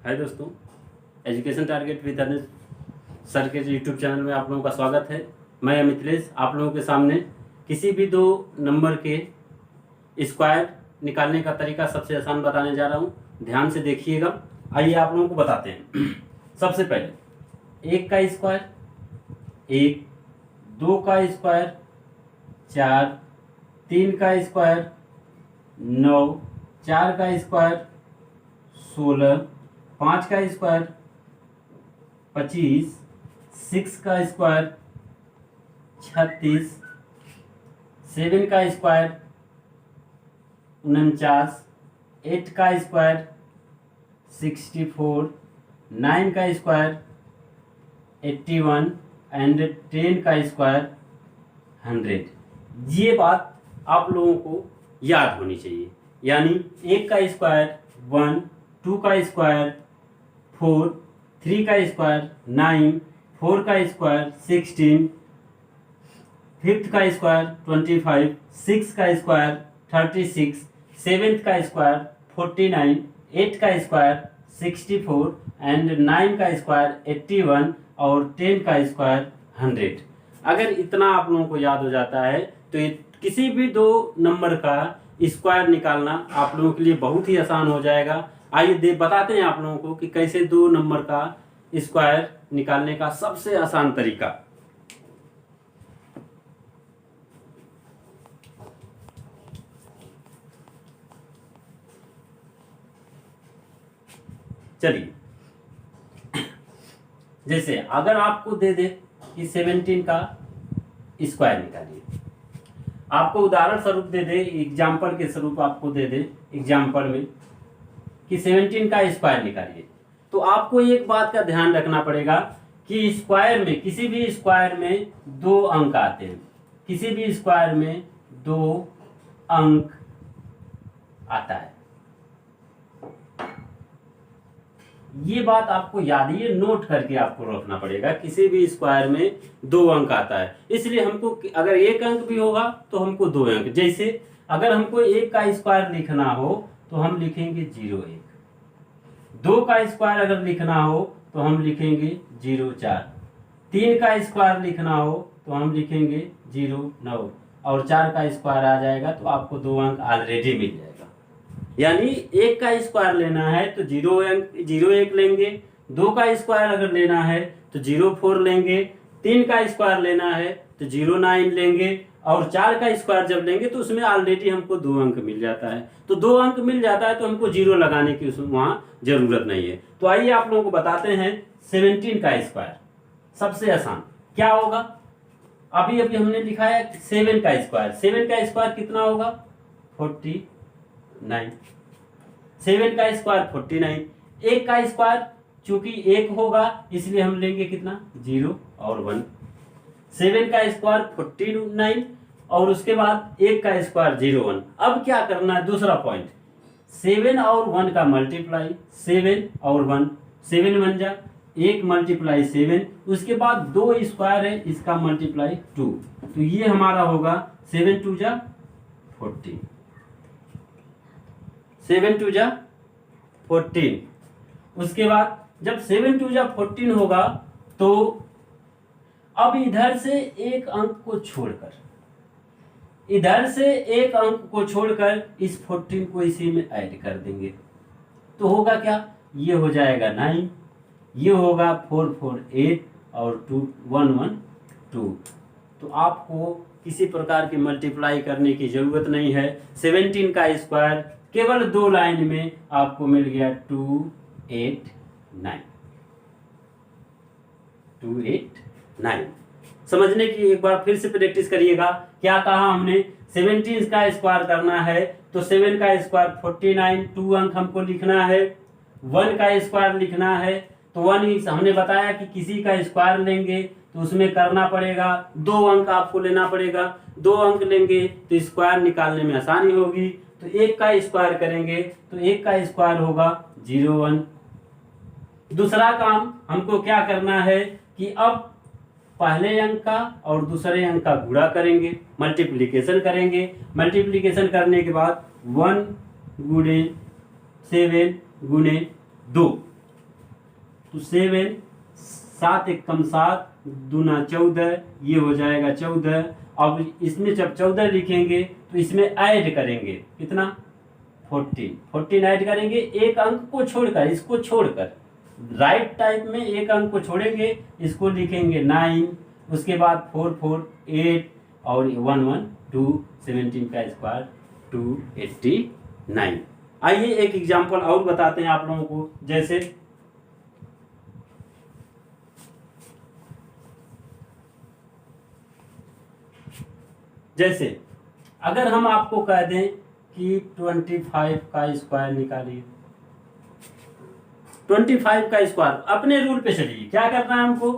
हाय दोस्तों, education target with Anil sir के YouTube channel में आप लोगों का स्वागत है। मैं मिथिलेश आप लोगों के सामने किसी भी दो नंबर के स्क्वायर निकालने का तरीका सबसे आसान बताने जा रहा हूँ। ध्यान से देखिएगा। आइए आप लोगों को बताते हैं। सबसे पहले एक का स्क्वायर, एक, दो का स्क्वायर, चार, तीन का स्क्वायर, 9, चार का स्क्वायर 16, 5 का स्क्वायर 25, 6 का स्क्वायर 36, 7 का स्क्वायर 49, 8 का स्क्वायर 64, 9 का स्क्वायर 81 एंड 10 का स्क्वायर 100। ये बात आप लोगों को याद होनी चाहिए। यानी एक का स्क्वायर 1, 2 का स्क्वायर 4, 3 का स्क्वायर 9, 4 का स्क्वायर 16, 5th का स्क्वायर 25, 6 का स्क्वायर 36, 7th का स्क्वायर 49, 8 का स्क्वायर 64 एंड 9 का स्क्वायर 81 और 10 का स्क्वायर 100। अगर इतना आप लोगों को याद हो जाता है तो किसी भी दो नंबर का स्क्वायर निकालना आप लोगों के लिए बहुत ही आसान हो जाएगा। आइए बताते हैं आप लोगों को कि कैसे दो नंबर का स्क्वायर निकालने का सबसे आसान तरीका। चलिए, जैसे अगर आपको दे दे कि 17 का स्क्वायर निकालिए, आपको उदाहरण स्वरूप दे दे, एग्जाम्पल के स्वरूप आपको दे दे एग्जाम्पल में कि 17 का स्क्वायर निकालिए, तो आपको एक बात का ध्यान रखना पड़ेगा कि स्क्वायर में, किसी भी स्क्वायर में दो अंक आते हैं। किसी भी स्क्वायर में दो अंक आता है। ये बात आपको याद है, ये नोट करके आपको रखना पड़ेगा। किसी भी स्क्वायर में दो अंक आता है, इसलिए हमको अगर एक अंक भी होगा तो हमको दो अंक। जैसे अगर हमको एक का स्क्वायर लिखना हो तो हम लिखेंगे 0, 1। 2 का स्क्वायर अगर लिखना हो तो हम लिखेंगे 0, 4। 3 का स्क्वायर लिखना हो तो हम लिखेंगे 0, 9 और 4 का स्क्वायर आ जाएगा तो आपको दो अंक ऑलरेडी मिल जाएगा। यानी एक का स्क्वायर लेना है तो 0, 1 लेंगे। 2 का स्क्वायर अगर लेना है तो 0, 4 लेंगे। 3 का स्क्वायर लेना है तो 0, 9 लेंगे और 4 का स्क्वायर जब लेंगे तो उसमें ऑलरेडी हमको दो अंक मिल जाता है। तो दो अंक मिल जाता है तो हमको 0 लगाने की वहां जरूरत नहीं है। तो आइए आप लोगों को बताते हैं 17 का स्क्वायर। सबसे आसान क्या होगा? अभी हमने लिखा है 7 का स्क्वायर। 7 का स्क्वायर कितना होगा? 49। 7 का स्क्वायर 49। एक का स्क्वायर चूंकि एक होगा इसलिए हम लेंगे कितना? 0 और 1। 7 का स्क्वायर 49 और उसके बाद एक का स्क्वायर 0, 1। अब क्या करना है? दूसरा पॉइंट, 7 और 1 का मल्टीप्लाई। 7 और 1, 7 बन जा 1 मल्टीप्लाई 7। उसके बाद दो स्क्वायर है, इसका मल्टीप्लाई 2। तो ये हमारा होगा 7 2 जा 14। 7 2 जा 14। उसके बाद जब 7 2 जा 14 होगा तो अब इधर से एक अंक को छोड़कर इस 14 को इसी में ऐड कर देंगे तो होगा क्या? ये हो जाएगा 9, ये होगा 4 4 8 और 2 1 1 2। तो आपको किसी प्रकार की मल्टीप्लाई करने की जरूरत नहीं है। 17 का स्क्वायर केवल दो लाइन में आपको मिल गया 2 8 9। 2 8 9। समझने की एक बार फिर से प्रैक्टिस करिएगा। क्या कहा हमने? 17 का स्क्वायर करना है तो 7 का स्क्वायर 49, 2 अंक हमको लिखना है। 1 का स्क्वायर लिखना है तो 1 हमने बताया कि किसी का स्क्वायर लेंगे तो उसमें करना पड़ेगा दो अंक आपको लेना पड़ेगा। 2 अंक लेंगे तो स्क्वायर निकालने में आसानी होगी। तो 1 का स्क्वायर करेंगे तो 1 का स्क्वायर होगा 0, 1। दूसरा काम हमको क्या करना है कि अब पहले अंक का और दूसरे अंक का गुणा करेंगे, मल्टीप्लिकेशन करेंगे। मल्टीप्लिकेशन करने के बाद 1 गुणे 7 गुणे 2 तो 7, 7 एक कम 7, दूना 14, ये हो जाएगा 14। अब इसमें जब 14 लिखेंगे तो इसमें ऐड करेंगे कितना, 14 ऐड करेंगे, एक अंक को छोड़कर, इसको छोड़कर राइट टाइप में एक अंक को छोड़ेंगे, इसको लिखेंगे 9, उसके बाद 4 4 8 और 1 1 2, 17 का स्क्वायर 289। आइए एक एग्जांपल और बताते हैं आप लोगों को। जैसे अगर हम आपको कह दें कि 25 का स्क्वायर निकालिए, 25 का स्क्वायर, अपने रूल पे चलिए, क्या करना है हमको,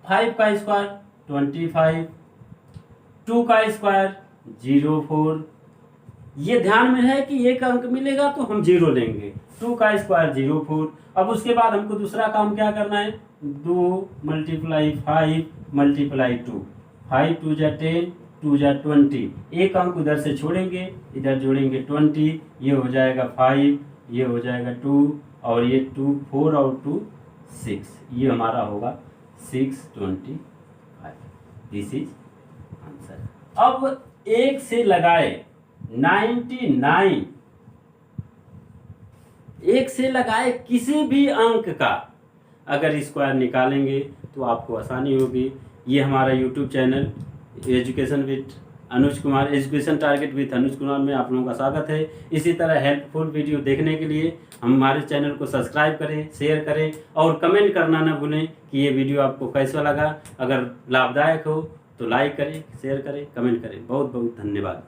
5 का स्क्वायर 25, 2 का स्क्वायर 04, ये ध्यान में है कि एक अंक मिलेगा तो हम 0 लेंगे, 2 का स्क्वायर 04। अब उसके बाद हमको दूसरा काम क्या करना है, 2 × 5 × 2, 5 2 जा 10, 2 जा 20, एक अंक उधर से छोड़ेंगे, इधर जोड़ेंगे 20, ये हो जाएगा 5, ये हो जाएगा 2 और ये 2 4 और 2 6, ये हमारा होगा 625। This is answer. अब एक से लगाए 99, एक से लगाए किसी भी अंक का अगर स्क्वायर निकालेंगे तो आपको आसानी होगी। ये हमारा YouTube channel education with Anuj Kumar, education target with Anuj Kumar में आप लोगों का स्वागत है। इसी तरह हेल्पफुल वीडियो देखने के लिए हमारे चैनल को सब्सक्राइब करें, शेयर करें और कमेंट करना ना भूलें कि ये वीडियो आपको कैसा लगा। अगर लाभदायक हो तो लाइक करें, शेयर करें, कमेंट करें। बहुत बहुत धन्यवाद।